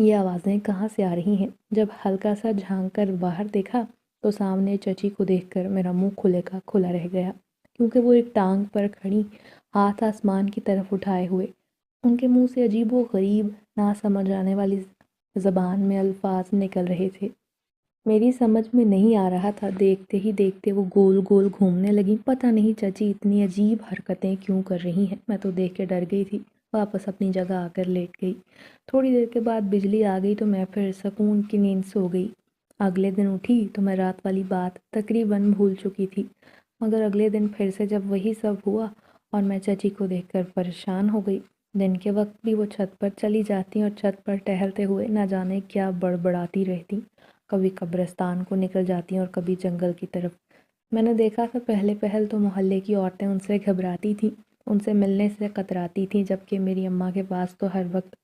یہ آوازیں کہاں سے آ رہی ہیں؟ جب ہلکا سا جھانک کر باہر دیکھا تو سامنے چچی کو دیکھ کر میرا منہ کھلے کا کھلا رہ گیا، کیونکہ وہ ایک ٹانگ پر کھڑی، ہاتھ آسمان کی طرف اٹھائے ہوئے، ان کے منہ سے عجیب و غریب نہ سمجھ آنے والی زبان میں الفاظ نکل رہے تھے۔ میری سمجھ میں نہیں آ رہا تھا، دیکھتے ہی دیکھتے وہ گول گول گھومنے لگی۔ پتہ نہیں چچی اتنی عجیب حرکتیں کیوں کر رہی ہیں، میں تو دیکھ کے ڈر گئی تھی، واپس اپنی جگہ آ کر لیٹ گئی۔ تھوڑی دیر کے بعد بجلی آ گئی تو میں پھر سکون کی نیند سو گئی۔ اگلے دن اٹھی تو میں رات والی بات تقریباً بھول چکی تھی، مگر اگلے دن پھر سے جب وہی سب ہوا اور میں چچی کو دیکھ کر پریشان ہو گئی۔ دن کے وقت بھی وہ چھت پر چلی جاتی اور چھت پر ٹہلتے ہوئے نہ جانے کیا بڑبڑاتی رہتی، کبھی قبرستان کو نکل جاتی اور کبھی جنگل کی طرف۔ میں نے دیکھا تھا پہلے پہل تو محلے کی عورتیں ان سے گھبراتی تھیں، ان سے ملنے سے کتراتی تھیں، جبکہ میری اماں کے پاس تو ہر وقت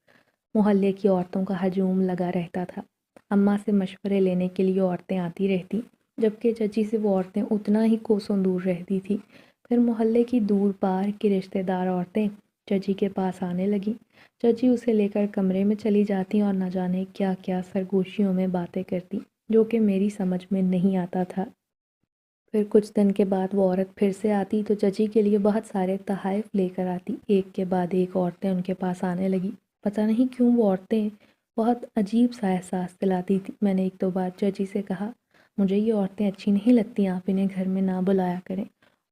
محلے کی عورتوں کا ہجوم لگا رہتا تھا۔ اماں سے مشورے لینے کے لیے عورتیں آتی رہتی، جبکہ چچی سے وہ عورتیں اتنا ہی کوسوں دور رہتی تھی۔ پھر محلے کی دور پار کی رشتہ دار عورتیں چچی کے پاس آنے لگیں۔ چچی اسے لے کر کمرے میں چلی جاتی اور نہ جانے کیا کیا سرگوشیوں میں باتیں کرتی، جو کہ میری سمجھ میں نہیں آتا تھا۔ پھر کچھ دن کے بعد وہ عورت پھر سے آتی تو چچی کے لیے بہت سارے تحائف لے کر آتی، ایک کے بعد ایک عورتیں ان کے پاس آنے لگی۔ پتہ نہیں کیوں وہ عورتیں بہت عجیب سا احساس دلاتی تھی۔ میں نے ایک دو بار چچی سے کہا، مجھے یہ عورتیں اچھی نہیں لگتی، آپ انہیں گھر میں نہ بلایا کریں،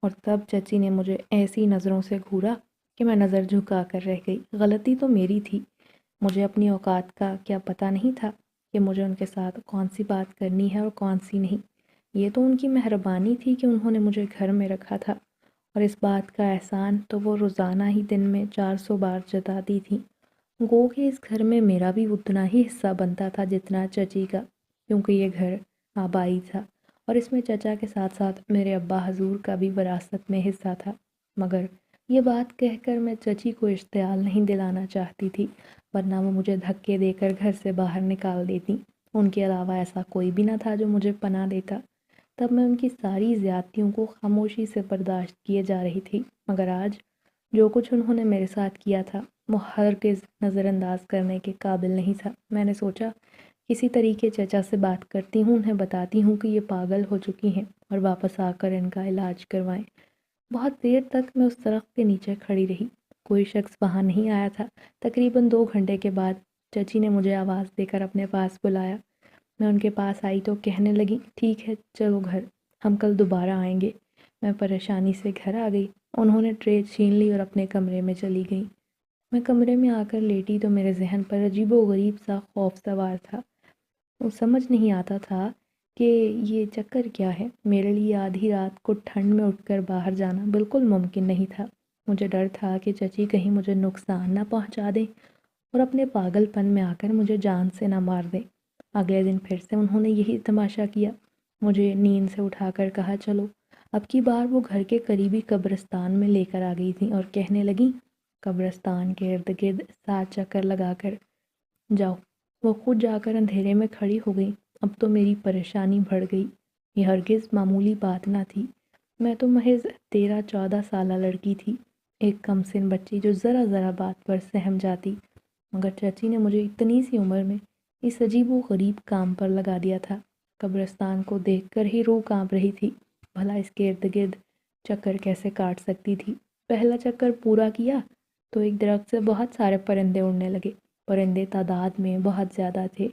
اور تب چچی نے مجھے ایسی نظروں سے گھورا کہ میں نظر جھکا کر رہ گئی۔ غلطی تو میری تھی، مجھے اپنی اوقات کا کیا پتہ نہیں تھا کہ مجھے ان کے ساتھ کون سی بات کرنی ہے اور کون سی نہیں۔ یہ تو ان کی مہربانی تھی کہ انہوں نے مجھے گھر میں رکھا تھا، اور اس بات کا احسان تو وہ روزانہ ہی دن میں 400 بار جتاتی تھیں۔ گو کہ اس گھر میں میرا بھی اتنا ہی حصہ بنتا تھا جتنا چچی کا، کیونکہ یہ گھر آبائی تھا اور اس میں چچا کے ساتھ ساتھ میرے ابا حضور کا بھی وراثت میں حصہ تھا۔ مگر یہ بات کہہ کر میں چچی کو اشتعال نہیں دلانا چاہتی تھی، ورنہ وہ مجھے دھکے دے کر گھر سے باہر نکال دیتی۔ ان کے علاوہ ایسا کوئی بھی نہ تھا جو مجھے پناہ دیتا۔ تب میں ان کی ساری زیادتیوں کو خاموشی سے برداشت کیے جا رہی تھی، مگر آج جو کچھ انہوں نے میرے ساتھ کیا تھا وہ ہرگز نظر انداز کرنے کے قابل نہیں تھا۔ میں نے سوچا کسی طریقے چچا سے بات کرتی ہوں، انہیں بتاتی ہوں کہ یہ پاگل ہو چکی ہیں اور واپس آ کر ان کا علاج کروائیں۔ بہت دیر تک میں اس درخت کے نیچے کھڑی رہی، کوئی شخص وہاں نہیں آیا تھا۔ تقریباً 2 گھنٹے کے بعد چچی نے مجھے آواز دے کر اپنے پاس بلایا۔ میں ان کے پاس آئی تو کہنے لگی، ٹھیک ہے چلو گھر، ہم کل دوبارہ آئیں گے۔ میں پریشانی سے گھر آ گئی۔ انہوں نے ٹرے چھین لی اور اپنے کمرے میں چلی گئیں۔ میں کمرے میں آ کر لیٹی تو میرے ذہن پر عجیب و غریب سا خوف سوار تھا۔ وہ سمجھ نہیں آتا تھا کہ یہ چکر کیا ہے۔ میرے لیے آدھی رات کو ٹھنڈ میں اٹھ کر باہر جانا بالکل ممکن نہیں تھا۔ مجھے ڈر تھا کہ چچی کہیں مجھے نقصان نہ پہنچا دیں اور اپنے پاگل پن میں آ کر مجھے جان سے نہ مار دیں۔ اگلے دن پھر سے انہوں نے یہی تماشا کیا، مجھے نیند سے اٹھا کر کہا چلو۔ اب کی بار وہ گھر کے قریبی قبرستان میں لے کر آ گئی تھیں اور کہنے لگیں، قبرستان کے ارد گرد 7 چکر لگا کر جاؤ۔ وہ خود جا کر اندھیرے میں کھڑی ہو گئی۔ اب تو میری پریشانی بڑھ گئی، یہ ہرگز معمولی بات نہ تھی۔ میں تو محض 13-14 سالہ لڑکی تھی، ایک کم سن بچی جو ذرا ذرا بات پر سہم جاتی، مگر چچی نے مجھے اتنی سی عمر میں اس عجیب و غریب کام پر لگا دیا تھا۔ قبرستان کو دیکھ کر ہی روح کانپ رہی تھی، بھلا اس کے ارد گرد چکر کیسے کاٹ سکتی تھی۔ پہلا چکر پورا کیا تو ایک درخت سے بہت سارے پرندے اڑنے لگے۔ پرندے تعداد میں بہت زیادہ تھے،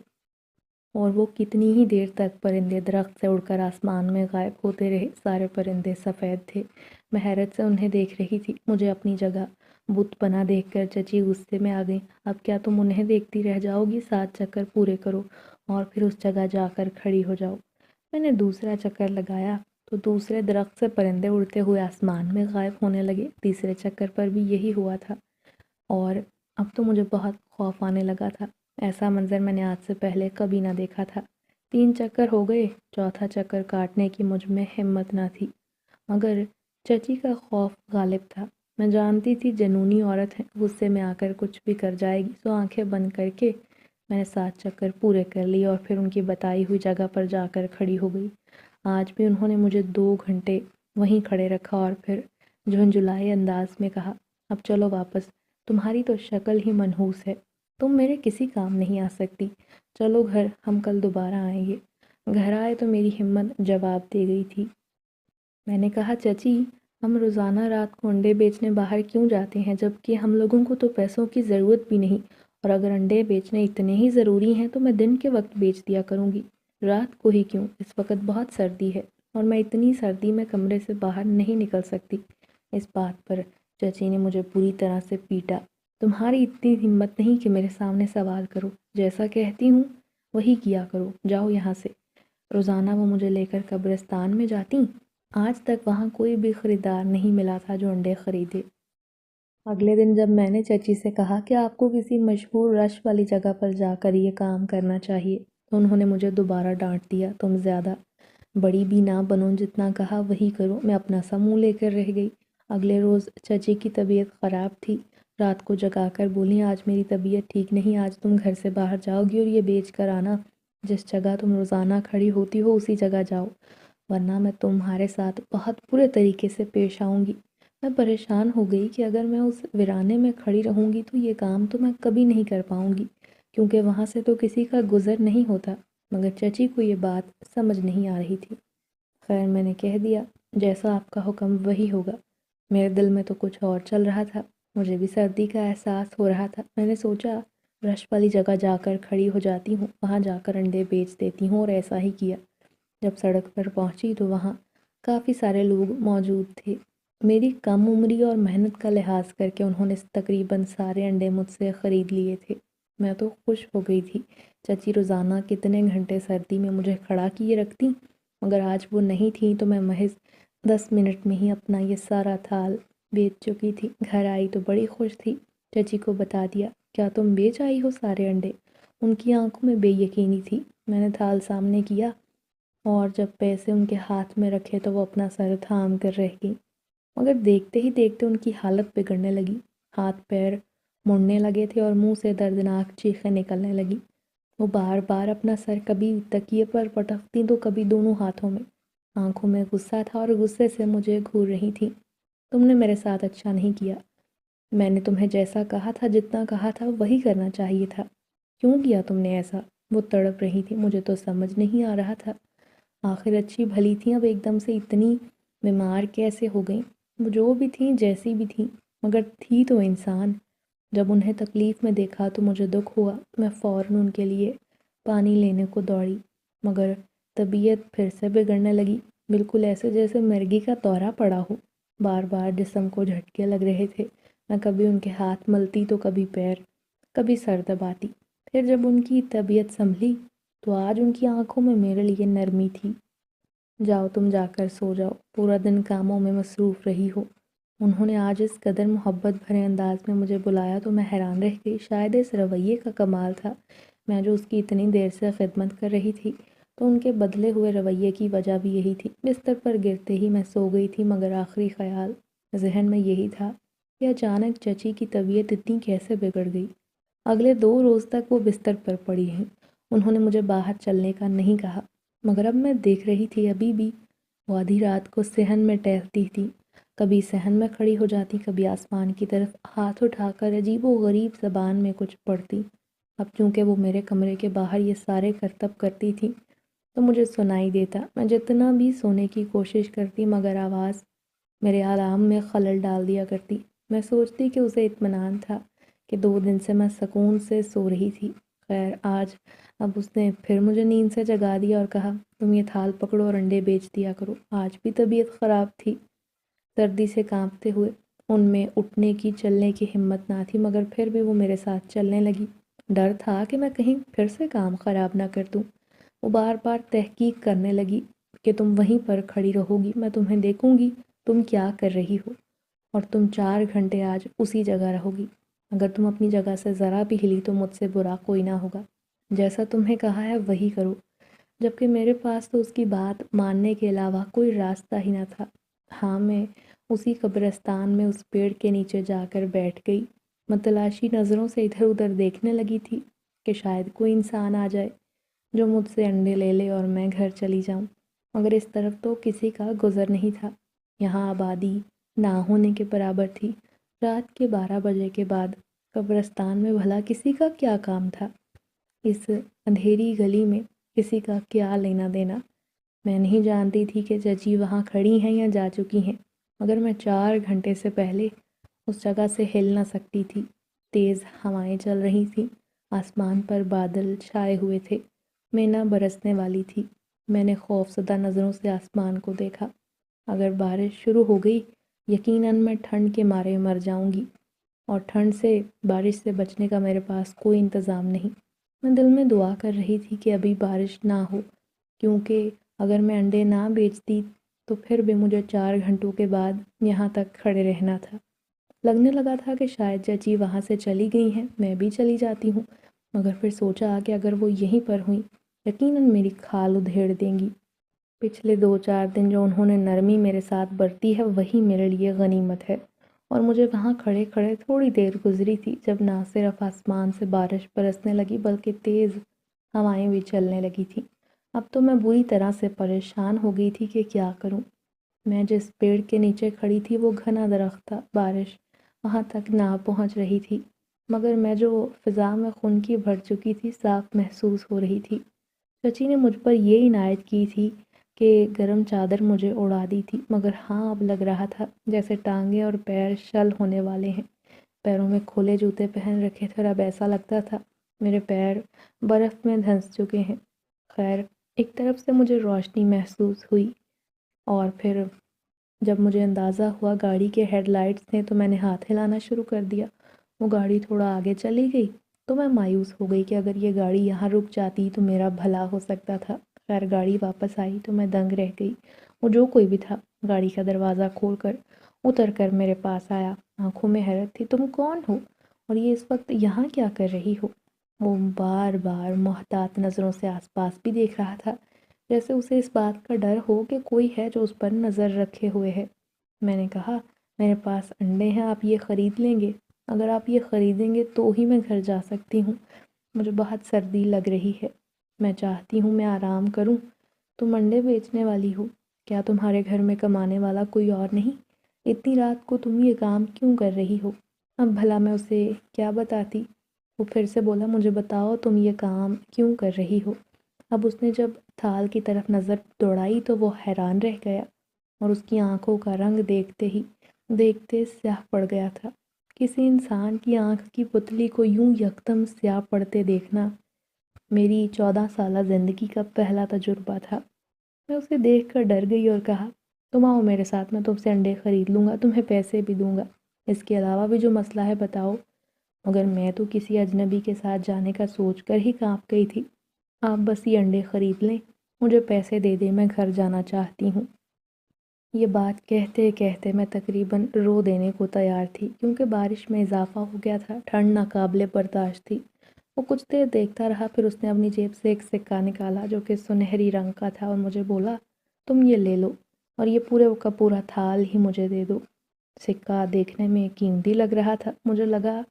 اور وہ کتنی ہی دیر تک پرندے درخت سے اڑ کر آسمان میں غائب ہوتے رہے۔ سارے پرندے سفید تھے۔ میں حیرت سے انہیں دیکھ رہی تھی۔ مجھے اپنی جگہ بت بنا دیکھ کر چچی غصے میں آ گئی، اب کیا تم انہیں دیکھتی رہ جاؤ گی؟ 7 چکر پورے کرو اور پھر اس جگہ جا کر کھڑی ہو جاؤ۔ میں نے دوسرا چکر لگایا تو دوسرے درخت سے پرندے اڑتے ہوئے آسمان میں غائب ہونے لگے۔ تیسرے چکر پر بھی یہی ہوا تھا، اور اب تو مجھے بہت خوف آنے لگا تھا۔ ایسا منظر میں نے آج سے پہلے کبھی نہ دیکھا تھا۔ 3 چکر ہو گئے، چوتھا چکر کاٹنے کی مجھ میں ہمت نہ تھی، مگر چچی کا خوف غالب تھا۔ میں جانتی تھی جنونی عورت ہے، غصے میں آ کر کچھ بھی کر جائے گی، سو آنکھیں بند کر کے میں نے 7 چکر پورے کر لیے اور پھر ان کی بتائی ہوئی جگہ پر جا کر کھڑی ہو گئی۔ آج بھی انہوں نے مجھے 2 گھنٹے وہیں کھڑے رکھا اور پھر جھنجھلائے انداز میں کہا، اب چلو واپس، تمہاری تو شکل ہی منحوس ہے۔ تم میرے کسی کام نہیں آ سکتی، چلو گھر، ہم کل دوبارہ آئیں گے۔ گھر آئے تو میری ہمت جواب دے گئی تھی۔ میں نے کہا چچی، ہم روزانہ رات کو انڈے بیچنے باہر کیوں جاتے ہیں جبکہ ہم لوگوں کو تو پیسوں کی ضرورت بھی نہیں، اور اگر انڈے بیچنے اتنے ہی ضروری ہیں تو میں دن کے وقت بیچ دیا کروں گی، رات کو ہی کیوں؟ اس وقت بہت سردی ہے اور میں اتنی سردی میں کمرے سے باہر نہیں نکل سکتی۔ اس بات پر چچی نے مجھے پوری طرح سے پیٹا۔ تمہاری اتنی ہمت نہیں کہ میرے سامنے سوال کرو، جیسا کہتی ہوں وہی کیا کرو، جاؤ یہاں سے۔ روزانہ وہ مجھے لے کر قبرستان میں جاتی، آج تک وہاں کوئی بھی خریدار نہیں ملا تھا جو انڈے خریدے۔ اگلے دن جب میں نے چچی سے کہا کہ آپ کو کسی مشہور رش والی جگہ پر جا کر یہ کام کرنا چاہیے تو انہوں نے مجھے دوبارہ ڈانٹ دیا، تم زیادہ بڑی بھی نہ بنو، جتنا کہا وہی کرو۔ میں اپنا سا منہ لے کر رہ گئی۔ اگلے روز چچی کی طبیعت خراب تھی، رات کو جگا کر بولی آج میری طبیعت ٹھیک نہیں، آج تم گھر سے باہر جاؤ گی اور یہ بیچ کر آنا، جس جگہ تم روزانہ کھڑی ہوتی ہو اسی جگہ جاؤ، ورنہ میں تمہارے ساتھ بہت برے طریقے سے پیش آؤں گی۔ میں پریشان ہو گئی کہ اگر میں اس ویرانے میں کھڑی رہوں گی تو یہ کام تو میں کبھی نہیں کر پاؤں گی، کیونکہ وہاں سے تو کسی کا گزر نہیں ہوتا، مگر چچی کو یہ بات سمجھ نہیں آ رہی تھی۔ خیر میں نے کہہ دیا، جیسا آپ کا حکم وہی ہوگا۔ میرے دل میں تو کچھ اور چل رہا تھا، مجھے بھی سردی کا احساس ہو رہا تھا۔ میں نے سوچا رش والی جگہ جا کر کھڑی ہو جاتی ہوں، وہاں جا کر انڈے بیچ دیتی ہوں، اور ایسا ہی کیا۔ جب سڑک پر پہنچی تو وہاں کافی سارے لوگ موجود تھے۔ میری کم عمری اور محنت کا لحاظ کر کے انہوں نے تقریباً سارے انڈے مجھ سے خرید لیے تھے۔ میں تو خوش ہو گئی تھی۔ چچی روزانہ کتنے گھنٹے سردی میں مجھے کھڑا کیے رکھتی، مگر آج وہ نہیں تھیں تو میں محض 10 منٹ میں ہی اپنا یہ سارا تھال بیچ چکی تھی۔ گھر آئی تو بڑی خوش تھی، چچی کو بتا دیا، کیا تم بیچ آئی ہو سارے انڈے؟ ان کی آنکھوں میں بے یقینی تھی۔ میں نے تھال سامنے کیا اور جب پیسے ان کے ہاتھ میں رکھے تو وہ اپنا سر تھام کر رہ گئی، مگر دیکھتے ہی دیکھتے ان کی حالت بگڑنے لگی، ہاتھ پیر مڑنے لگے تھے اور منہ سے دردناک چیخیں نکلنے لگی۔ وہ بار بار اپنا سر کبھی تکیے پر پٹکتی تو کبھی دونوں ہاتھوں میں۔ آنکھوں میں غصہ تھا اور غصے سے مجھے گھور رہی تھی۔ تم نے میرے ساتھ اچھا نہیں کیا، میں نے تمہیں جیسا کہا تھا، جتنا کہا تھا وہی کرنا چاہیے تھا، کیوں کیا تم نے ایسا؟ وہ تڑپ رہی تھی، مجھے تو سمجھ نہیں آ رہا تھا، آخر اچھی بھلی تھیں اب ایک دم سے اتنی بیمار کیسے ہو گئیں؟ وہ جو بھی تھیں جیسی بھی تھیں، مگر تھی تو انسان۔ جب انہیں تکلیف میں دیکھا تو مجھے دکھ ہوا، میں فوراً ان کے لیے پانی لینے کو دوڑی، مگر طبیعت پھر سے بگڑنے لگی، بالکل ایسے جیسے مرگی کا دورہ پڑا ہو۔ بار بار جسم کو جھٹکے لگ رہے تھے، میں کبھی ان کے ہاتھ ملتی تو کبھی پیر، کبھی سر دباتی۔ پھر جب ان کی طبیعت سنبھلی تو آج ان کی آنکھوں میں میرے لیے نرمی تھی۔ جاؤ تم جا کر سو جاؤ، پورا دن کاموں میں مصروف رہی ہو۔ انہوں نے آج اس قدر محبت بھرے انداز میں مجھے بلایا تو میں حیران رہ گئی، شاید اس رویے کا کمال تھا، میں جو اس کی اتنی دیر سے خدمت کر رہی تھی تو ان کے بدلے ہوئے رویے کی وجہ بھی یہی تھی۔ بستر پر گرتے ہی میں سو گئی تھی، مگر آخری خیال ذہن میں یہی تھا کہ اچانک چچی کی طبیعت اتنی کیسے بگڑ گئی۔ اگلے 2 روز تک وہ بستر پر پڑی ہیں، انہوں نے مجھے باہر چلنے کا نہیں کہا، مگر اب میں دیکھ رہی تھی ابھی بھی وہ آدھی رات کو صحن میں ٹہلتی تھی، کبھی صحن میں کھڑی ہو جاتی، کبھی آسمان کی طرف ہاتھ اٹھا کر عجیب و غریب زبان میں کچھ پڑھتی۔ اب چونکہ وہ میرے کمرے کے باہر یہ سارے کرتب کرتی تھی تو مجھے سنائی دیتا، میں جتنا بھی سونے کی کوشش کرتی مگر آواز میرے آرام میں خلل ڈال دیا کرتی۔ میں سوچتی کہ اسے اطمینان تھا کہ 2 دن سے میں سکون سے سو رہی تھی۔ خیر آج اب اس نے پھر مجھے نیند سے جگا دیا اور کہا تم یہ تھال پکڑو اور انڈے بیچ دیا کرو۔ آج بھی طبیعت خراب تھی، سردی سے کانپتے ہوئے ان میں اٹھنے کی چلنے کی ہمت نہ تھی، مگر پھر بھی وہ میرے ساتھ چلنے لگی۔ ڈر تھا کہ میں کہیں پھر سے کام خراب نہ کر دوں۔ وہ بار بار تحقیق کرنے لگی کہ تم وہیں پر کھڑی رہو گی، میں تمہیں دیکھوں گی تم کیا کر رہی ہو، اور تم 4 گھنٹے آج اسی جگہ رہو گی، اگر تم اپنی جگہ سے ذرا بھی ہلی تو مجھ سے برا کوئی نہ ہوگا، جیسا تمہیں کہا ہے وہی کرو۔ جبکہ میرے پاس تو اس کی بات ماننے کے علاوہ کوئی راستہ ہی نہ تھا۔ ہاں میں اسی قبرستان میں اس پیڑ کے نیچے جا کر بیٹھ گئی، متلاشی نظروں سے ادھر ادھر دیکھنے لگی تھی کہ شاید کوئی انسان آ جائے جو مجھ سے انڈے لے لے اور میں گھر چلی جاؤں، مگر اس طرف تو کسی کا گزر نہیں تھا، یہاں آبادی نہ ہونے کے برابر تھی۔ رات کے 12 بجے کے بعد قبرستان میں بھلا کسی کا کیا کام تھا؟ اس اندھیری گلی میں کسی کا کیا لینا دینا؟ میں نہیں جانتی تھی کہ چچی وہاں کھڑی ہیں یا جا چکی ہیں، مگر میں 4 گھنٹے سے پہلے اس جگہ سے ہل نہ سکتی تھی۔ تیز ہوائیں چل رہی تھیں، آسمان پر بادل چھائے ہوئے تھے، مینا برسنے والی تھی۔ میں نے خوفزدہ نظروں سے آسمان کو دیکھا۔ اگر بارش شروع ہو گئی یقیناً میں ٹھنڈ کے مارے مر جاؤں گی، اور ٹھنڈ سے بارش سے بچنے کا میرے پاس کوئی انتظام نہیں۔ میں دل میں دعا کر رہی تھی کہ ابھی بارش نہ ہو، کیونکہ اگر میں انڈے نہ بیچتی تو پھر بھی مجھے 4 گھنٹوں کے بعد یہاں تک کھڑے رہنا تھا۔ لگنے لگا تھا کہ شاید چچی وہاں سے چلی گئی ہیں، میں بھی چلی جاتی ہوں، مگر پھر سوچا کہ اگر وہ یہیں پر ہوئیں یقیناً میری کھال ادھیڑ دیں گی۔ پچھلے 2-4 دن جو انہوں نے نرمی میرے ساتھ برتی ہے وہی میرے لیے غنیمت ہے، اور مجھے وہاں کھڑے کھڑے تھوڑی دیر گزری تھی جب نہ صرف آسمان سے بارش برسنے لگی بلکہ تیز ہوائیں بھی چلنے لگی تھیں۔ اب تو میں بری طرح سے پریشان ہو گئی تھی کہ کیا کروں۔ میں جس پیڑ کے نیچے کھڑی تھی وہ گھنا درخت تھا، بارش وہاں تک نہ پہنچ رہی تھی، مگر میں جو فضا میں خنکی بھر چکی تھی صاف محسوس ہو رہی تھی۔ چچی نے مجھ پر یہ عنایت کی تھی کہ گرم چادر مجھے اڑا دی تھی، مگر ہاں اب لگ رہا تھا جیسے ٹانگیں اور پیر شل ہونے والے ہیں۔ پیروں میں کھلے جوتے پہن رکھے تھے اور اب ایسا لگتا تھا میرے پیر برف میں دھنس چکے ہیں۔ خیر، ایک طرف سے مجھے روشنی محسوس ہوئی، اور پھر جب مجھے اندازہ ہوا گاڑی کے ہیڈ لائٹس تھے تو میں نے ہاتھ ہلانا شروع کر دیا۔ وہ گاڑی تھوڑا آگے چلی گئی تو میں مایوس ہو گئی کہ اگر یہ گاڑی یہاں رک جاتی تو میرا بھلا ہو سکتا تھا۔ خیر گاڑی واپس آئی تو میں دنگ رہ گئی۔ وہ جو کوئی بھی تھا گاڑی کا دروازہ کھول کر اتر کر میرے پاس آیا، آنکھوں میں حیرت تھی۔ تم کون ہو اور یہ اس وقت یہاں کیا کر رہی ہو؟ وہ بار بار محتاط نظروں سے آس پاس بھی دیکھ رہا تھا، جیسے اسے اس بات کا ڈر ہو کہ کوئی ہے جو اس پر نظر رکھے ہوئے ہے۔ میں نے کہا میرے پاس انڈے ہیں، آپ یہ خرید لیں گے؟ اگر آپ یہ خریدیں گے تو ہی میں گھر جا سکتی ہوں، مجھے بہت سردی لگ رہی ہے، میں چاہتی ہوں میں آرام کروں۔ تم انڈے بیچنے والی ہو؟ کیا تمہارے گھر میں کمانے والا کوئی اور نہیں؟ اتنی رات کو تم یہ کام کیوں کر رہی ہو؟ اب بھلا میں اسے کیا بتاتی؟ وہ پھر سے بولا مجھے بتاؤ تم یہ کام کیوں کر رہی ہو؟ اب اس نے جب تھال کی طرف نظر دوڑائی تو وہ حیران رہ گیا، اور اس کی آنکھوں کا رنگ دیکھتے سیاہ پڑ گیا تھا۔ کسی انسان کی آنکھ کی پتلی کو یوں یکدم سیاہ پڑتے دیکھنا میری 14 سالہ زندگی کا پہلا تجربہ تھا۔ میں اسے دیکھ کر ڈر گئی اور کہا تم آؤ میرے ساتھ، میں تم سے انڈے خرید لوں گا، تمہیں پیسے بھی دوں گا، اس کے علاوہ بھی جو مسئلہ ہے بتاؤ۔ مگر میں تو کسی اجنبی کے ساتھ جانے کا سوچ کر ہی کانپ گئی تھی۔ آپ بس یہ انڈے خرید لیں، مجھے پیسے دے دیں، میں گھر جانا چاہتی ہوں۔ یہ بات کہتے کہتے میں تقریباً رو دینے کو تیار تھی، کیونکہ بارش میں اضافہ ہو گیا تھا، ٹھنڈ ناقابل برداشت تھی۔ وہ کچھ دیر دیکھتا رہا، پھر اس نے اپنی جیب سے ایک سکہ نکالا جو کہ سنہری رنگ کا تھا، اور مجھے بولا تم یہ لے لو اور یہ پورے کا پورا تھال ہی مجھے دے دو۔ سکہ دیکھنے میں قیمتی لگ رہا تھا، مجھے لگا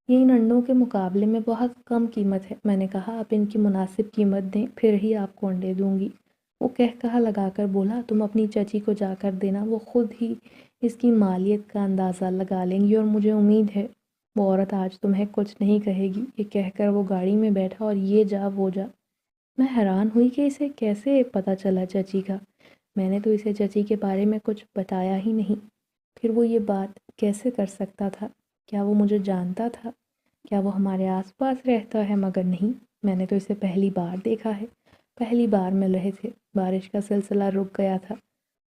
یہ ان انڈوں کے مقابلے میں بہت کم قیمت ہے۔ میں نے کہا آپ ان کی مناسب قیمت دیں پھر ہی آپ کو انڈے دوں گی۔ وہ کہا لگا کر بولا تم اپنی چچی کو جا کر دینا، وہ خود ہی اس کی مالیت کا اندازہ لگا لیں گی، اور مجھے امید ہے وہ عورت آج تمہیں کچھ نہیں کہے گی۔ یہ کہہ کر وہ گاڑی میں بیٹھا اور یہ جا وہ جا۔ میں حیران ہوئی کہ اسے کیسے پتہ چلا چچی کا، میں نے تو اسے چچی کے بارے میں کچھ بتایا ہی نہیں۔ پھر وہ یہ بات کیسے کر سکتا تھا؟ کیا وہ مجھے جانتا تھا؟ کیا وہ ہمارے آس پاس رہتا ہے؟ مگر نہیں، میں نے تو اسے پہلی بار دیکھا ہے، پہلی بار مل رہے تھے۔ بارش کا سلسلہ رک گیا تھا۔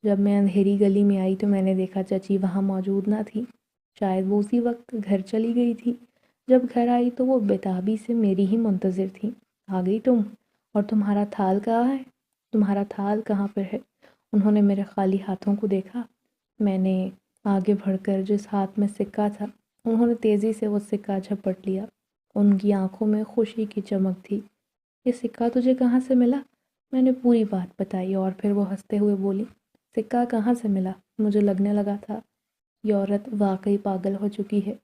جب میں اندھیری گلی میں آئی تو میں نے دیکھا چچی وہاں موجود نہ تھی، شاید وہ اسی وقت گھر چلی گئی تھی۔ جب گھر آئی تو وہ بےتابی سے میری ہی منتظر تھی۔ آ گئی تم؟ اور تمہارا تھال کہاں ہے؟ تمہارا تھال کہاں پر ہے؟ انہوں نے میرے خالی ہاتھوں کو دیکھا۔ میں نے آگے بڑھ کر جس ہاتھ میں سکہ تھا انہوں نے تیزی سے وہ سکہ جھپٹ لیا۔ ان کی آنکھوں میں خوشی کی چمک تھی۔ یہ سکہ تجھے کہاں سے ملا؟ میں نے پوری بات بتائی، اور پھر وہ ہنستے ہوئے بولی سکہ کہاں سے ملا؟ مجھے لگنے لگا تھا یہ عورت واقعی پاگل ہو چکی ہے،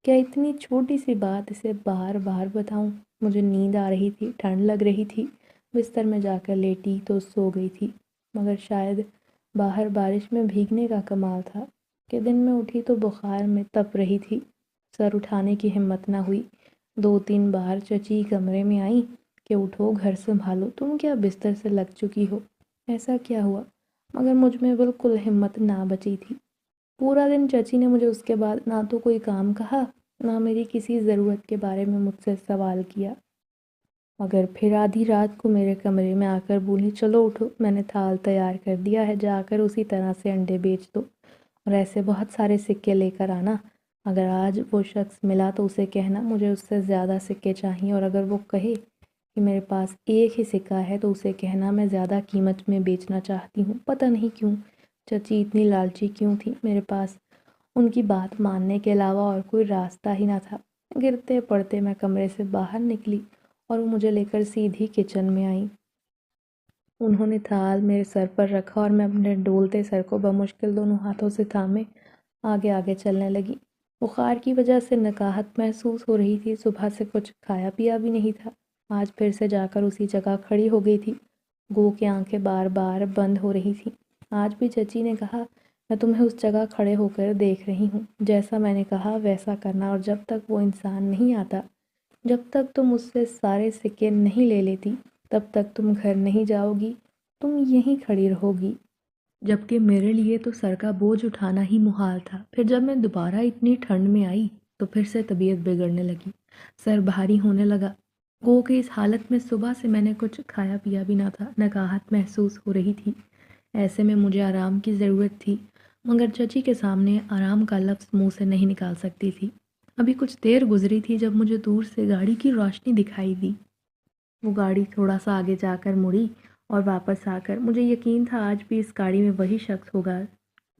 کیا اتنی چھوٹی سی بات اسے بار بار بتاؤں؟ مجھے نیند آ رہی تھی، ٹھنڈ لگ رہی تھی، بستر میں جا کر لیٹی تو سو گئی تھی، مگر شاید باہر بارش میں بھیگنے کا کمال تھا کہ دن میں اٹھی تو بخار میں تپ رہی تھی۔ سر اٹھانے کی ہمت نہ ہوئی۔ 2-3 بار چچی کمرے میں آئی کہ اٹھو، گھر سنبھالو، تم کیا بستر سے لگ چکی ہو؟ ایسا کیا ہوا؟ مگر مجھ میں بالکل ہمت نہ بچی تھی۔ پورا دن چچی نے مجھے اس کے بعد نہ تو کوئی کام کہا، نہ میری کسی ضرورت کے بارے میں مجھ سے سوال کیا۔ مگر پھر آدھی رات کو میرے کمرے میں آ کر بولی، چلو اٹھو، میں نے تھال تیار کر دیا ہے، جا کر اسی طرح سے انڈے بیچ دو اور ایسے بہت سارے سکے لے کر آنا۔ اگر آج وہ شخص ملا تو اسے کہنا مجھے اس سے زیادہ سکے چاہیے، اور اگر وہ کہے کہ میرے پاس ایک ہی سکہ ہے تو اسے کہنا میں زیادہ قیمت میں بیچنا چاہتی ہوں۔ پتہ نہیں کیوں چچی اتنی لالچی کیوں تھی، میرے پاس ان کی بات ماننے کے علاوہ اور کوئی راستہ ہی نہ تھا۔ گرتے پڑتے میں کمرے سے باہر نکلی اور وہ مجھے لے کر سیدھی کچن میں آئیں۔ انہوں نے تھال میرے سر پر رکھا اور میں اپنے ڈولتے سر کو بمشکل دونوں ہاتھوں سے تھامے آگے آگے چلنے لگی۔ بخار کی وجہ سے نکاہت محسوس ہو رہی تھی، صبح سے کچھ کھایا پیا بھی نہیں تھا۔ آج پھر سے جا کر اسی جگہ کھڑی ہو گئی تھی، گو کہ آنکھیں بار بار بند ہو رہی تھیں۔ آج بھی چچی نے کہا، میں تمہیں اس جگہ کھڑے ہو کر دیکھ رہی ہوں، جیسا میں نے کہا ویسا کرنا، اور جب تک وہ انسان نہیں آتا، جب تک تم اس سے سارے سکے نہیں لے لیتی، تب تک تم گھر نہیں جاؤ گی، تم یہیں کھڑی رہو گی۔ جبکہ میرے لیے تو سر کا بوجھ اٹھانا ہی محال تھا۔ پھر جب میں دوبارہ اتنی ٹھنڈ میں آئی تو پھر سے طبیعت بگڑنے لگی، سر بھاری ہونے لگا، گو کہ اس حالت میں صبح سے میں نے کچھ کھایا پیا بھی نہ تھا، نکاہت محسوس ہو رہی تھی۔ ایسے میں مجھے آرام کی ضرورت تھی، مگر چچی کے سامنے آرام کا لفظ منہ سے نہیں نکال سکتی تھی۔ ابھی کچھ دیر گزری تھی جب مجھے دور سے گاڑی کی روشنی دکھائی دی۔ وہ گاڑی تھوڑا سا آگے جا کر مڑی اور واپس آ کر، مجھے یقین تھا آج بھی اس گاڑی میں وہی شخص ہوگا،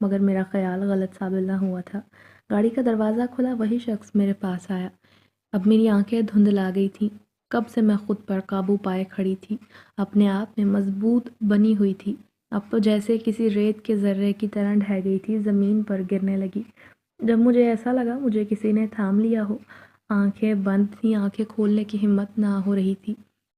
مگر میرا خیال غلط ثابت نہ ہوا تھا۔ گاڑی کا دروازہ کھلا، وہی شخص میرے پاس آیا۔ اب میری آنکھیں دھندلا گئی تھیں، کب سے میں خود پر قابو پائے کھڑی تھی، اپنے آپ میں مضبوط بنی ہوئی تھی، اب تو جیسے کسی ریت کے ذرے کی طرح ڈھہ گئی تھی، زمین پر گرنے لگی۔ جب مجھے ایسا لگا مجھے کسی نے تھام لیا ہو، آنکھیں بند تھیں، آنکھیں کھولنے کی ہمت نہ ہو رہی تھی،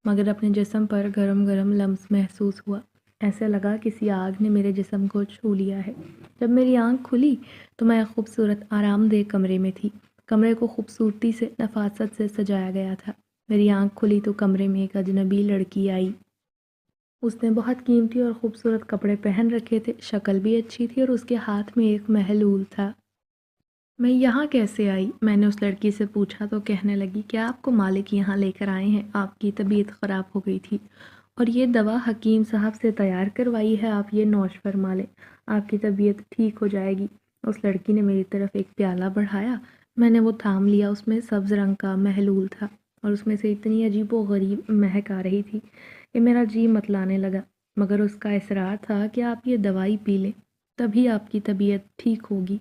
مگر اپنے جسم پر گرم گرم لمس محسوس ہوا، ایسے لگا کسی آگ نے میرے جسم کو چھو لیا ہے۔ جب میری آنکھ کھلی تو میں ایک خوبصورت آرام دہ کمرے میں تھی۔ کمرے کو خوبصورتی سے، نفاست سے سجایا گیا تھا۔ میری آنکھ کھلی تو کمرے میں ایک اجنبی لڑکی آئی۔ اس نے بہت قیمتی اور خوبصورت کپڑے پہن رکھے تھے، شکل بھی اچھی تھی اور اس کے ہاتھ میں ایک محلول تھا۔ میں یہاں کیسے آئی؟ میں نے اس لڑکی سے پوچھا تو کہنے لگی، کیا آپ کو مالک یہاں لے کر آئے ہیں؟ آپ کی طبیعت خراب ہو گئی تھی اور یہ دوا حکیم صاحب سے تیار کروائی ہے، آپ یہ نوش فرما لیں، آپ کی طبیعت ٹھیک ہو جائے گی۔ اس لڑکی نے میری طرف ایک پیالہ بڑھایا، میں نے وہ تھام لیا، اس میں سبز رنگ کا محلول تھا اور اس میں سے اتنی عجیب و غریب مہک آ رہی تھی کہ میرا جی متلانے لگا، مگر اس کا اصرار تھا کہ آپ یہ دوائی پی لیں، تبھی آپ کی طبیعت ٹھیک ہوگی۔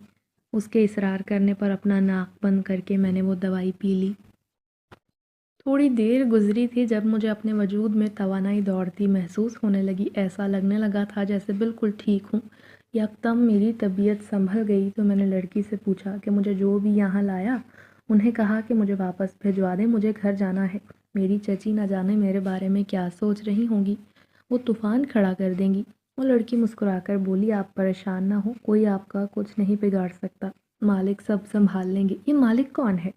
اس کے اصرار کرنے پر اپنا ناک بند کر کے میں نے وہ دوائی پی لی۔ تھوڑی دیر گزری تھی جب مجھے اپنے وجود میں توانائی دوڑتی محسوس ہونے لگی، ایسا لگنے لگا تھا جیسے بالکل ٹھیک ہوں۔ یکدم میری طبیعت سنبھل گئی تو میں نے لڑکی سے پوچھا کہ مجھے جو بھی یہاں لایا، انہیں کہا کہ مجھے واپس بھجوا دیں، مجھے گھر جانا ہے۔ میری چچی نہ جانے میرے بارے میں کیا سوچ رہی ہوں گی، وہ طوفان کھڑا کر دیں گی۔ وہ لڑکی مسکرا کر بولی، آپ پریشان نہ ہو، کوئی آپ کا کچھ نہیں بگاڑ سکتا، مالک سب سنبھال لیں گے۔ یہ مالک کون ہے؟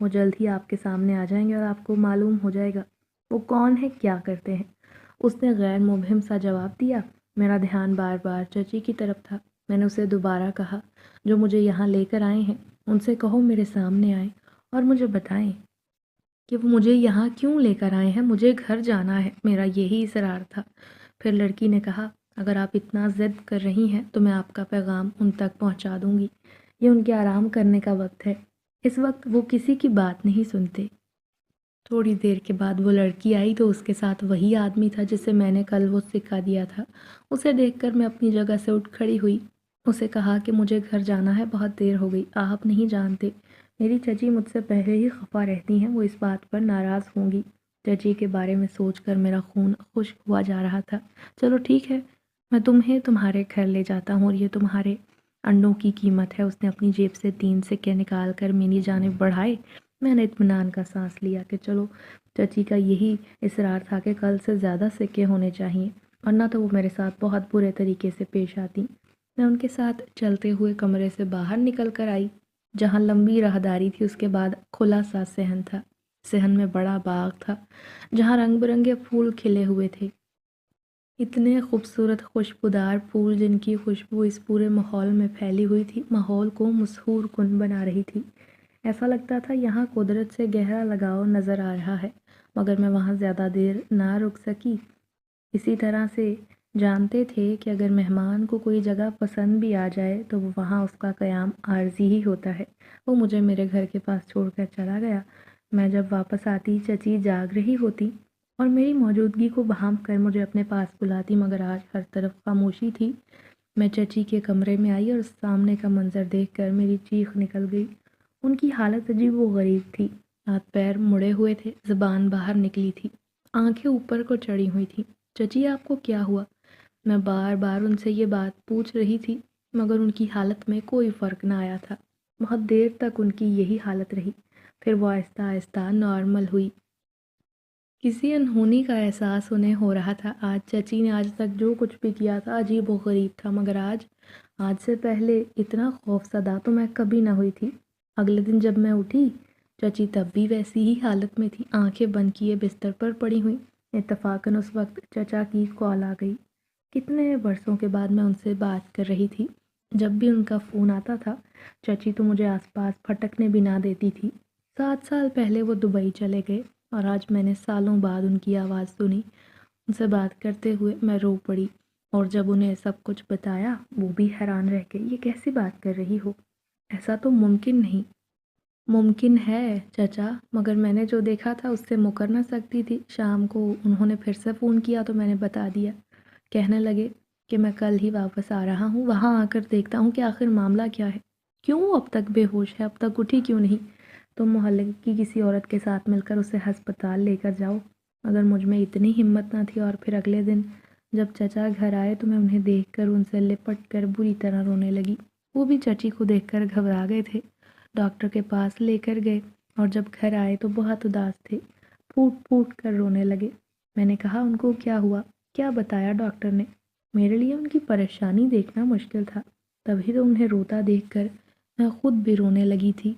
وہ جلد ہی آپ کے سامنے آ جائیں گے اور آپ کو معلوم ہو جائے گا وہ کون ہے، کیا کرتے ہیں۔ اس نے غیر مبہم سا جواب دیا۔ میرا دھیان بار بار چچی کی طرف تھا۔ میں نے اسے دوبارہ کہا، جو مجھے یہاں لے کر آئے ہیں ان سے کہو میرے سامنے آئیں اور مجھے بتائیں کہ وہ مجھے یہاں کیوں لے کر آئے ہیں، مجھے گھر جانا ہے، میرا یہی اصرار تھا۔ پھر لڑکی نے کہا، اگر آپ اتنا ضد کر رہی ہیں تو میں آپ کا پیغام ان تک پہنچا دوں گی، یہ ان کے آرام کرنے کا وقت ہے، اس وقت وہ کسی کی بات نہیں سنتے۔ تھوڑی دیر کے بعد وہ لڑکی آئی تو اس کے ساتھ وہی آدمی تھا جسے میں نے کل وہ سکہ دیا تھا۔ اسے دیکھ کر میں اپنی جگہ سے اٹھ کھڑی ہوئی، اسے کہا کہ مجھے گھر جانا ہے، بہت دیر ہو گئی، آپ نہیں جانتے میری چچی مجھ سے پہلے ہی خفا رہتی ہیں، وہ اس بات پر ناراض ہوں گی۔ چچی کے بارے میں سوچ کر میرا خون خشک ہوا جا رہا تھا۔ چلو ٹھیک ہے، میں تمہیں تمہارے گھر لے جاتا ہوں اور یہ تمہارے انڈوں کی قیمت ہے۔ اس نے اپنی جیب سے 3 سکے نکال کر میری جانب بڑھائے۔ میں نے اطمینان کا سانس لیا کہ چلو چچی کا یہی اصرار تھا کہ کل سے زیادہ سکے ہونے چاہیے، ورنہ تو وہ میرے ساتھ بہت برے طریقے سے پیش آتی۔ میں ان کے ساتھ چلتے ہوئے کمرے سے باہر نکل کر آئی۔ جہاں لمبی راہداری تھی اس کے بعد کھلا سا صحن تھا۔ صحن میں بڑا باغ تھا جہاں رنگ برنگے پھول کھلے ہوئے تھے، اتنے خوبصورت خوشبودار پھول جن کی خوشبو اس پورے ماحول میں پھیلی ہوئی تھی، ماحول کو مسحور کن بنا رہی تھی۔ ایسا لگتا تھا یہاں قدرت سے گہرا لگاؤ نظر آ رہا ہے، مگر میں وہاں زیادہ دیر نہ رک سکی۔ اسی طرح سے جانتے تھے کہ اگر مہمان کو کوئی جگہ پسند بھی آ جائے تو وہاں اس کا قیام عارضی ہی ہوتا ہے۔ وہ مجھے میرے گھر کے پاس چھوڑ کر چلا گیا۔ میں جب واپس آتی چچی جاگ رہی ہوتی اور میری موجودگی کو بھانپ کر مجھے اپنے پاس بلاتی، مگر آج ہر طرف خاموشی تھی۔ میں چچی کے کمرے میں آئی اور سامنے کا منظر دیکھ کر میری چیخ نکل گئی۔ ان کی حالت عجیب و غریب تھی، ہاتھ پیر مڑے ہوئے تھے، زبان باہر نکلی تھی، آنکھیں اوپر کو چڑھی ہوئی تھیں۔ چچی آپ کو کیا ہوا؟ میں بار بار ان سے یہ بات پوچھ رہی تھی، مگر ان کی حالت میں کوئی فرق نہ آیا تھا۔ بہت دیر تک ان کی یہی حالت رہی، پھر وہ آہستہ آہستہ نارمل ہوئی۔ کسی انہونی کا احساس انہیں ہو رہا تھا۔ آج چچی نے آج تک جو کچھ بھی کیا تھا عجیب و غریب تھا، مگر آج سے پہلے اتنا خوف زدہ تو میں کبھی نہ ہوئی تھی۔ اگلے دن جب میں اٹھی، چچی تب بھی ویسی ہی حالت میں تھی، آنکھیں بند کیے بستر پر پڑی ہوئی۔ اتفاقاً اس وقت چچا کی کال آ گئی۔ کتنے برسوں کے بعد میں ان سے بات کر رہی تھی۔ جب بھی ان کا فون آتا تھا، چچی تو مجھے آس پاس پھٹکنے بھی نہ دیتی تھی۔ 7 سال پہلے وہ دبئی چلے گئے اور آج میں نے سالوں بعد ان کی آواز سنی۔ ان سے بات کرتے ہوئے میں رو پڑی اور جب انہیں سب کچھ بتایا وہ بھی حیران رہ گئے۔ یہ کیسی بات کر رہی ہو؟ ایسا تو ممکن نہیں۔ ممکن ہے چچا، مگر میں نے جو دیکھا تھا اس سے مکر نہ سکتی تھی۔ شام کو انہوں نے پھر سے فون کیا تو میں نے بتا دیا۔ کہنے لگے کہ میں کل ہی واپس آ رہا ہوں، وہاں آ کر دیکھتا ہوں کہ آخر معاملہ کیا ہے، کیوں اب تک بے ہوش ہے، اب تک اٹھی کیوں نہیں؟ تم محلے کی کسی عورت کے ساتھ مل کر اسے ہسپتال لے کر جاؤ۔ مگر مجھ میں اتنی ہمت نہ تھی اور پھر اگلے دن جب چچا گھر آئے تو میں انہیں دیکھ کر ان سے لپٹ کر بری طرح رونے لگی۔ وہ بھی چچی کو دیکھ کر گھبرا گئے تھے، ڈاکٹر کے پاس لے کر گئے اور جب گھر آئے تو بہت اداس تھے، پھوٹ پھوٹ کر رونے لگے۔ میں نے کہا ان کو کیا ہوا، کیا بتایا ڈاکٹر نے؟ میرے لیے ان کی پریشانی دیکھنا مشکل تھا، تبھی تو انہیں روتا دیکھ کر میں خود بھی رونے لگی تھی۔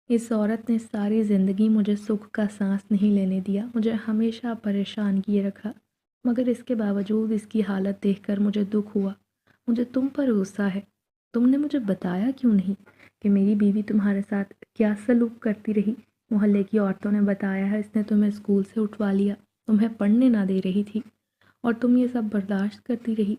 اس عورت نے ساری زندگی مجھے سکھ کا سانس نہیں لینے دیا، مجھے ہمیشہ پریشان کیے رکھا، مگر اس کے باوجود اس کی حالت دیکھ کر مجھے دکھ ہوا۔ مجھے تم پر غصہ ہے، تم نے مجھے بتایا کیوں نہیں کہ میری بیوی تمہارے ساتھ کیا سلوک کرتی رہی؟ محلے کی عورتوں نے بتایا ہے اس نے تمہیں اسکول سے اٹھوا لیا، تمہیں پڑھنے نہ دے رہی تھی اور تم یہ سب برداشت کرتی رہی۔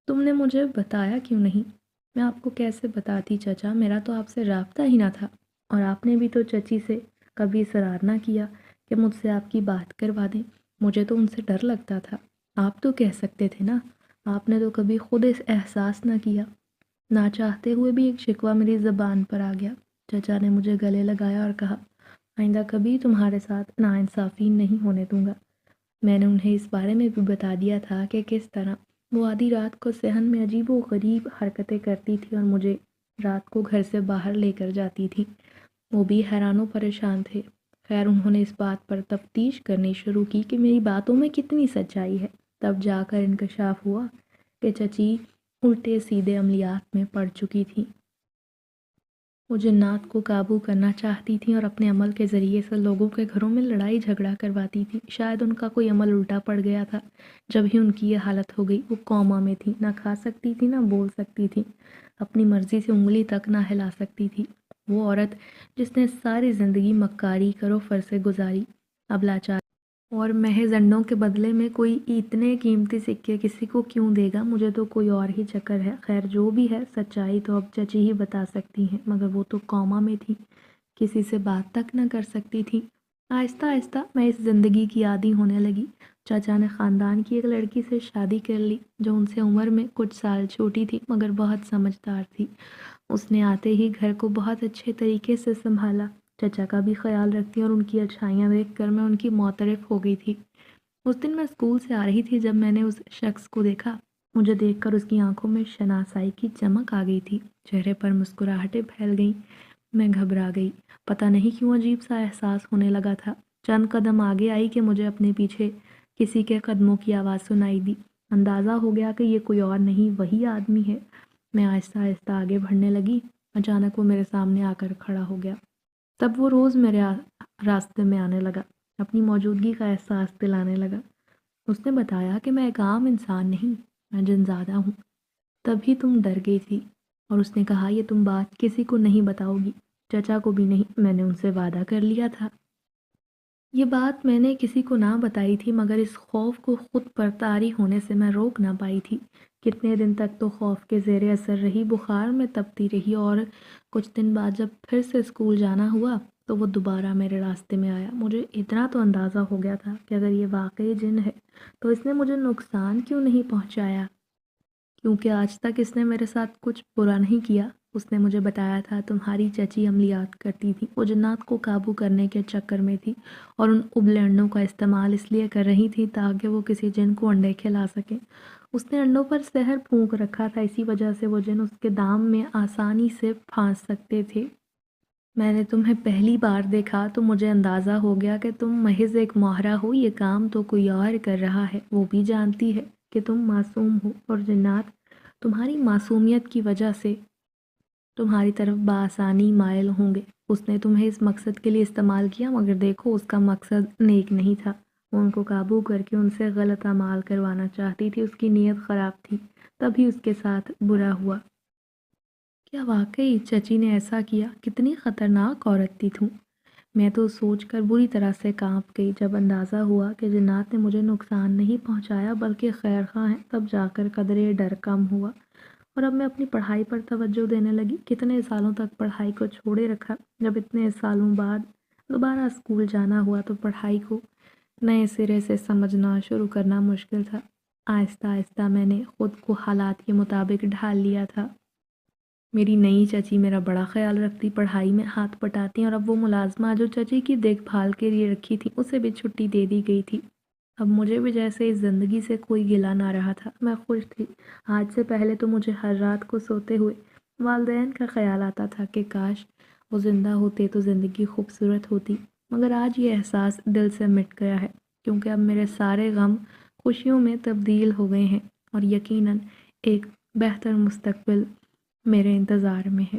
تم نے مجھے بتایا کیوں نہیں؟ میں آپ کو کیسے بتاتی چچا، میرا تو آپ سے رابطہ ہی نہ تھا، اور آپ نے بھی تو چچی سے کبھی اصرار نہ کیا کہ مجھ سے آپ کی بات کروا دیں۔ مجھے تو ان سے ڈر لگتا تھا، آپ تو کہہ سکتے تھے نا، آپ نے تو کبھی خود اس احساس نہ کیا۔ نہ چاہتے ہوئے بھی ایک شکوہ میری زبان پر آ گیا۔ چچا نے مجھے گلے لگایا اور کہا، آئندہ کبھی تمہارے ساتھ ناانصافی نہیں ہونے دوں گا۔ میں نے انہیں اس بارے میں بھی بتا دیا تھا کہ کس طرح وہ آدھی رات کو صحن میں عجیب و غریب حرکتیں کرتی تھی اور مجھے رات کو گھر سے باہر لے کر جاتی تھی۔ وہ بھی حیران و پریشان تھے۔ خیر انہوں نے اس بات پر تفتیش کرنی شروع کی کہ میری باتوں میں کتنی سچائی ہے، تب جا کر انکشاف ہوا کہ چچی الٹے سیدھے عملیات میں پڑ چکی تھی۔ وہ جنات کو قابو کرنا چاہتی تھیں اور اپنے عمل کے ذریعے سے لوگوں کے گھروں میں لڑائی جھگڑا کرواتی تھیں۔ شاید ان کا کوئی عمل الٹا پڑ گیا تھا، جب ہی ان کی یہ حالت ہو گئی۔ وہ کوما میں تھی، نہ کھا سکتی تھی نہ بول سکتی تھی، اپنی مرضی سے انگلی تک نہ ہلا سکتی تھی۔ وہ عورت جس نے ساری زندگی مکاری کرو فر سے گزاری، اب لاچار اور محض انڈوں کے بدلے میں کوئی اتنے قیمتی سکے کسی کو کیوں دے گا؟ مجھے تو کوئی اور ہی چکر ہے۔ خیر جو بھی ہے، سچائی تو اب چچی ہی بتا سکتی ہیں، مگر وہ تو کوما میں تھی، کسی سے بات تک نہ کر سکتی تھی۔ آہستہ آہستہ میں اس زندگی کی عادی ہونے لگی۔ چچا نے خاندان کی ایک لڑکی سے شادی کر لی جو ان سے عمر میں کچھ سال چھوٹی تھی مگر بہت سمجھدار تھی۔ اس نے آتے ہی گھر کو بہت اچھے طریقے سے سنبھالا، چچا کا بھی خیال رکھتی اور ان کی اچھائیاں دیکھ کر میں ان کی معترف ہو گئی تھی۔ اس دن میں اسکول سے آ رہی تھی جب میں نے اس شخص کو دیکھا۔ مجھے دیکھ کر اس کی آنکھوں میں شناسائی کی چمک آ گئی تھی، چہرے پر مسکراہٹیں پھیل گئیں۔ میں گھبرا گئی، پتہ نہیں کیوں عجیب سا احساس ہونے لگا تھا۔ چند قدم آگے آئی کہ مجھے اپنے پیچھے کسی کے قدموں کی آواز سنائی دی۔ اندازہ ہو گیا کہ یہ کوئی اور نہیں وہی آدمی ہے۔ میں آہستہ آہستہ آگے بڑھنے لگی اچانک وہ میرے سامنے آ کر کھڑا ہو گیا۔ تب وہ روز میرے راستے میں آنے لگا، اپنی موجودگی کا احساس دلانے لگا۔ اس نے بتایا کہ میں ایک عام انسان نہیں، میں جن زادہ ہوں۔ تبھی تم ڈر گئی تھی، اور اس نے کہا یہ تم بات کسی کو نہیں بتاؤ گی، چچا کو بھی نہیں، میں نے ان سے وعدہ کر لیا تھا۔ یہ بات میں نے کسی کو نہ بتائی تھی، مگر اس خوف کو خود پر طاری ہونے سے میں روک نہ پائی تھی۔ کتنے دن تک تو خوف کے زیر اثر رہی، بخار میں تپتی رہی، اور کچھ دن بعد جب پھر سے اسکول جانا ہوا تو وہ دوبارہ میرے راستے میں آیا۔ مجھے اتنا تو اندازہ ہو گیا تھا کہ اگر یہ واقعی جن ہے تو اس نے مجھے نقصان کیوں نہیں پہنچایا، کیونکہ آج تک اس نے میرے ساتھ کچھ برا نہیں کیا۔ اس نے مجھے بتایا تھا تمہاری چچی عملیات کرتی تھی، وہ جنات کو قابو کرنے کے چکر میں تھی، اور ان ابلے انڈوں کا استعمال اس لیے کر رہی تھی تاکہ وہ کسی جن کو انڈے کھلا سکیں۔ اس نے انڈوں پر زہر پھونک رکھا تھا، اسی وجہ سے وہ جن اس کے دام میں آسانی سے پھانس سکتے تھے۔ میں نے تمہیں پہلی بار دیکھا تو مجھے اندازہ ہو گیا کہ تم محض ایک ماہرہ ہو، یہ کام تو کوئی اور کر رہا ہے۔ وہ بھی جانتی ہے کہ تم معصوم ہو، اور جنات تمہاری معصومیت کی وجہ سے تمہاری طرف بآسانی مائل ہوں گے۔ اس نے تمہیں اس مقصد کے لیے استعمال کیا، مگر دیکھو اس کا مقصد نیک نہیں تھا۔ وہ ان کو قابو کر کے ان سے غلط اعمال کروانا چاہتی تھی، اس کی نیت خراب تھی، تبھی اس کے ساتھ برا ہوا۔ کیا واقعی چچی نے ایسا کیا؟ کتنی خطرناک عورت تھی تم! میں تو سوچ کر بری طرح سے کانپ گئی۔ جب اندازہ ہوا کہ جنات نے مجھے نقصان نہیں پہنچایا بلکہ خیر خواہ ہیں، تب جا کر قدرے ڈر کم ہوا، اور اب میں اپنی پڑھائی پر توجہ دینے لگی۔ کتنے سالوں تک پڑھائی کو چھوڑے رکھا، جب اتنے سالوں بعد دوبارہ اسکول جانا ہوا تو پڑھائی کو نئے سرے سے سمجھنا شروع کرنا مشکل تھا۔ آہستہ آہستہ میں نے خود کو حالات کے مطابق ڈھال لیا تھا۔ میری نئی چچی میرا بڑا خیال رکھتی، پڑھائی میں ہاتھ پٹاتی، اور اب وہ ملازمہ جو چچی کی دیکھ بھال کے لیے رکھی تھی اسے بھی چھٹی دے دی گئی تھی۔ اب مجھے بھی جیسے اس زندگی سے کوئی گلہ نہ رہا تھا، میں خوش تھی۔ آج سے پہلے تو مجھے ہر رات کو سوتے ہوئے والدین کا خیال آتا تھا کہ کاش وہ زندہ ہوتے تو زندگی خوبصورت ہوتی، مگر آج یہ احساس دل سے مٹ گیا ہے، کیونکہ اب میرے سارے غم خوشیوں میں تبدیل ہو گئے ہیں، اور یقیناً ایک بہتر مستقبل میرے انتظار میں ہے۔